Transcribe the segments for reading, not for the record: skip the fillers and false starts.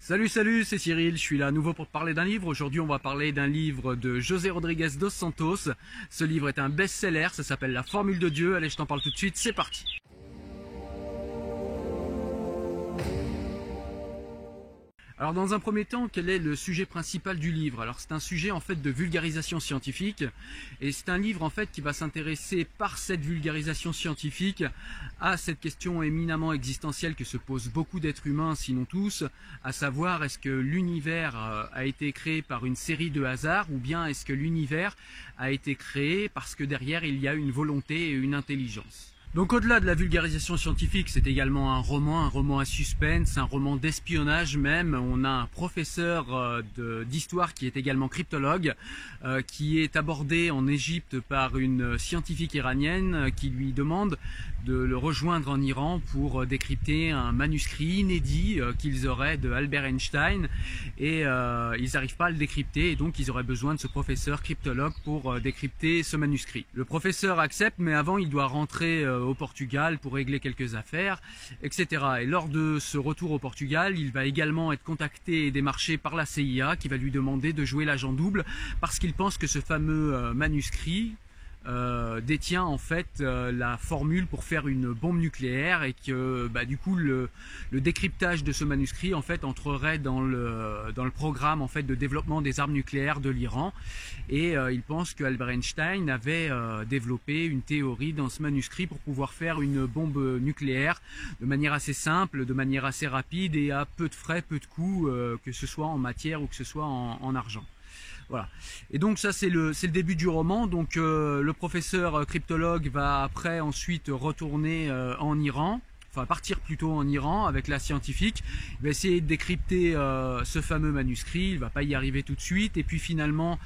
Salut, c'est Cyril, je suis là à nouveau pour te parler d'un livre. Aujourd'hui on va parler d'un livre de José Rodrigues dos Santos. Ce livre est un best-seller, ça s'appelle La Formule de Dieu. Allez, je t'en parle tout de suite, c'est parti. Alors dans un premier temps, quel est le sujet principal du livre? Alors c'est un sujet en fait de vulgarisation scientifique et c'est un livre en fait qui va s'intéresser par cette vulgarisation scientifique à cette question éminemment existentielle que se posent beaucoup d'êtres humains, sinon tous, à savoir est-ce que l'univers a été créé par une série de hasards ou bien est-ce que l'univers a été créé parce que derrière il y a une volonté et une intelligence. Donc au-delà de la vulgarisation scientifique, c'est également un roman à suspense, un roman d'espionnage même. On a un professeur d'histoire qui est également cryptologue, qui est abordé en Égypte par une scientifique iranienne qui lui demande de le rejoindre en Iran pour décrypter un manuscrit inédit qu'ils auraient de Albert Einstein et ils n'arrivent pas à le décrypter et donc ils auraient besoin de ce professeur cryptologue pour décrypter ce manuscrit. Le professeur accepte mais avant il doit rentrer au Portugal pour régler quelques affaires, etc. Et lors de ce retour au Portugal, il va également être contacté et démarché par la CIA qui va lui demander de jouer l'agent double parce qu'il pense que ce fameux manuscrit détient en fait la formule pour faire une bombe nucléaire et que du coup le décryptage de ce manuscrit en fait entrerait dans le programme en fait de développement des armes nucléaires de l'Iran et il pense que Albert Einstein avait développé une théorie dans ce manuscrit pour pouvoir faire une bombe nucléaire de manière assez simple, de manière assez rapide et à peu de frais, peu de coûts, que ce soit en matière ou que ce soit en argent. Voilà. Et donc ça c'est le début du roman. Donc le professeur cryptologue va après ensuite retourner en Iran, enfin partir plutôt en Iran avec la scientifique. Il va essayer de décrypter ce fameux manuscrit, il va pas y arriver tout de suite et puis finalement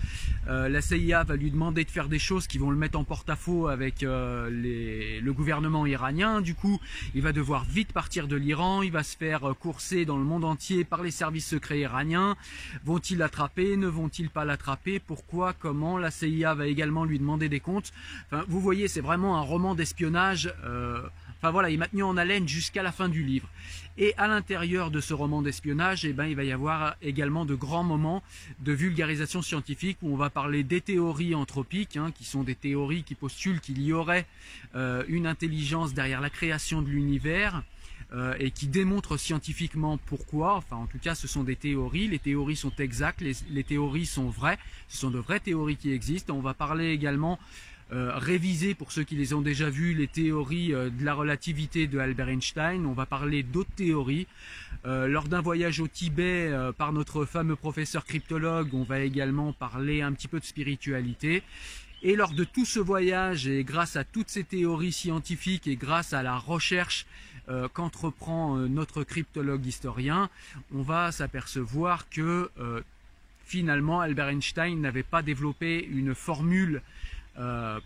la CIA va lui demander de faire des choses qui vont le mettre en porte-à-faux avec le gouvernement iranien. Du coup il va devoir vite partir de l'Iran, il va se faire courser dans le monde entier par les services secrets iraniens. Vont-ils l'attraper? Ne vont-ils pas l'attraper? Pourquoi? Comment? La CIA va également lui demander des comptes. Enfin, vous voyez, c'est vraiment un roman d'espionnage. Enfin voilà, il m'a tenu en haleine jusqu'à la fin du livre. Et à l'intérieur de ce roman d'espionnage, il va y avoir également de grands moments de vulgarisation scientifique où on va parler des théories anthropiques, qui sont des théories qui postulent qu'il y aurait une intelligence derrière la création de l'univers. Et qui démontrent scientifiquement pourquoi. Enfin en tout cas ce sont des théories, les théories sont exactes, les théories sont vraies, ce sont de vraies théories qui existent. On va parler également réviser pour ceux qui les ont déjà vus les théories de la relativité de Albert Einstein. On va parler d'autres théories. Lors d'un voyage au Tibet par notre fameux professeur cryptologue, on va également parler un petit peu de spiritualité. Et lors de tout ce voyage, et grâce à toutes ces théories scientifiques et grâce à la recherche qu'entreprend notre cryptologue historien, on va s'apercevoir que finalement Albert Einstein n'avait pas développé une formule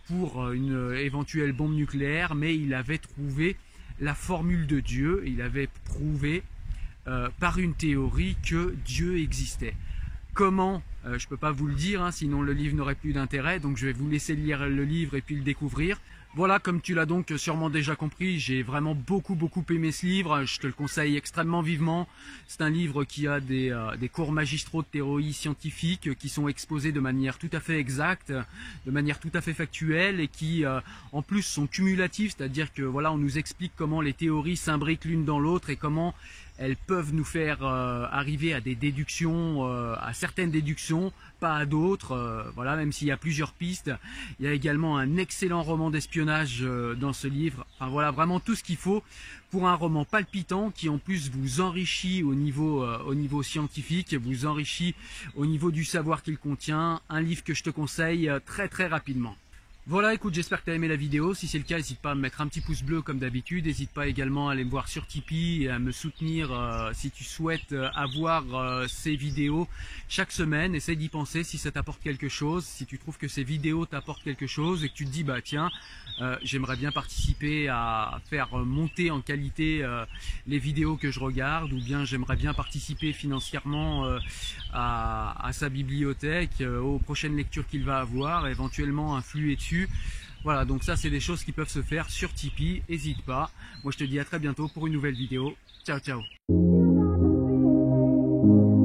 pour une éventuelle bombe nucléaire, mais il avait trouvé la formule de Dieu, il avait prouvé par une théorie que Dieu existait. Comment? Je ne peux pas vous le dire, sinon le livre n'aurait plus d'intérêt, donc je vais vous laisser lire le livre et puis le découvrir. Voilà, comme tu l'as donc sûrement déjà compris, j'ai vraiment beaucoup aimé ce livre, je te le conseille extrêmement vivement. C'est un livre qui a des cours magistraux de théorie scientifique qui sont exposés de manière tout à fait exacte, de manière tout à fait factuelle et qui en plus sont cumulatives, c'est-à-dire que voilà, on nous explique comment les théories s'imbriquent l'une dans l'autre et comment elles peuvent nous faire arriver à des déductions, à certaines déductions, pas à d'autres, voilà, même s'il y a plusieurs pistes. Il y a également un excellent roman d'espionnage dans ce livre. Enfin voilà, vraiment tout ce qu'il faut pour un roman palpitant qui en plus vous enrichit au niveau scientifique, vous enrichit au niveau du savoir qu'il contient. Un livre que je te conseille très rapidement. Voilà, écoute, j'espère que tu as aimé la vidéo. Si c'est le cas, n'hésite pas à me mettre un petit pouce bleu comme d'habitude. N'hésite pas également à aller me voir sur Tipeee et à me soutenir si tu souhaites avoir ces vidéos chaque semaine. Essaye d'y penser si ça t'apporte quelque chose. Si tu trouves que ces vidéos t'apportent quelque chose et que tu te dis, bah tiens, j'aimerais bien participer à faire monter en qualité les vidéos que je regarde, ou bien j'aimerais bien participer financièrement à sa bibliothèque, aux prochaines lectures qu'il va avoir, éventuellement influer dessus. Voilà, donc ça c'est des choses qui peuvent se faire sur Tipeee, n'hésite pas. Moi je te dis à très bientôt pour une nouvelle vidéo. Ciao ciao. Thank you.